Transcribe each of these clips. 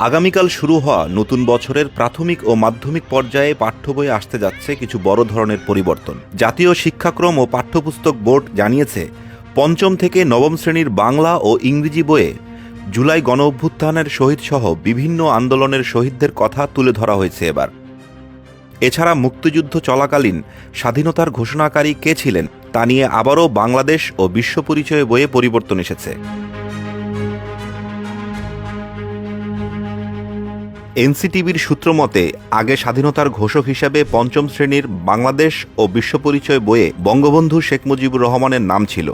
আগামীকাল শুরু হওয়া নতুন বছরের প্রাথমিক ও মাধ্যমিক পর্যায়ে পাঠ্য বইয়ে আসতে যাচ্ছে কিছু বড় ধরনের পরিবর্তন। জাতীয় শিক্ষাক্রম ও পাঠ্যপুস্তক বোর্ড জানিয়েছে, পঞ্চম থেকে নবম শ্রেণীর বাংলা ও ইংরেজি বইয়ে জুলাই গণঅভ্যুত্থানের শহীদসহ বিভিন্ন আন্দোলনের শহীদদের কথা তুলে ধরা হয়েছে এবার। এছাড়া মুক্তিযুদ্ধ চলাকালীন স্বাধীনতার ঘোষণাকারী কে ছিলেন তা নিয়ে আবারও বাংলাদেশ ও বিশ্ব পরিচয় বইয়ে পরিবর্তন এসেছে। এনসিটিবির সূত্র মতে, আগে স্বাধীনতার ঘোষক হিসেবে পঞ্চম শ্রেণীর বাংলাদেশ ও বিশ্ব পরিচয় বইয়ে বঙ্গবন্ধু শেখ মুজিবুর রহমানের নাম ছিল,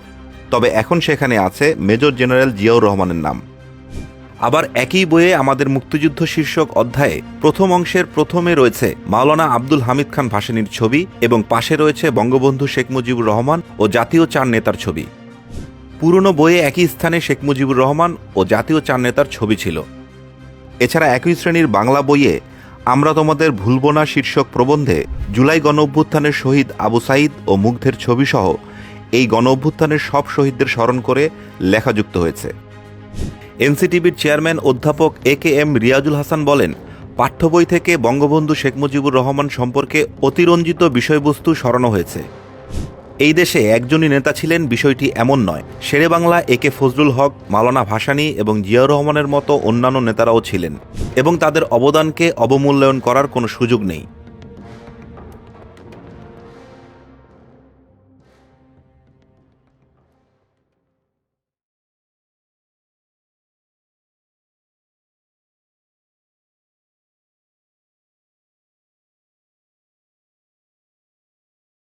তবে এখন সেখানে আছে মেজর জেনারেল জিয়াউর রহমানের নাম। আবার একই বইয়ে আমাদের মুক্তিযুদ্ধ শীর্ষক অধ্যায়ে প্রথম অংশের প্রথমে রয়েছে মাওলানা আব্দুল হামিদ খান ভাসানীর ছবি এবং পাশে রয়েছে বঙ্গবন্ধু শেখ মুজিবুর রহমান ও জাতীয় চার নেতার ছবি। পুরনো বইয়ে একই স্থানে শেখ মুজিবুর রহমান ও জাতীয় চার নেতার ছবি ছিল। এছাড়া একই শ্রেণীর বাংলা বইয়ে আমরা তোমাদের ভুলব না শীর্ষক প্রবন্ধে জুলাই গণঅভ্যুত্থানের শহীদ আবু সাঈদ ও মুগ্ধের ছবিসহ এই গণঅভ্যুত্থানের সব শহীদদের স্মরণ করে লেখা যুক্ত হয়েছে। এনসিটিবির চেয়ারম্যান অধ্যাপক এ.কে.এম. রিয়াজুল হাসান বলেন, পাঠ্য বই থেকে বঙ্গবন্ধু শেখ মুজিবুর রহমান সম্পর্কে অতিরঞ্জিত বিষয়বস্তু সরানো হয়েছে। এই দেশে একজনই নেতা ছিলেন বিষয়টি এমন নয়, শেরে বাংলা একে ফজলুল হক, মাওলানা ভাসানী এবং জিয়াউর রহমানের মতো অন্যান্য নেতারাও ছিলেন এবং তাদের অবদানকে অবমূল্যায়ন করার কোনো সুযোগ নেই।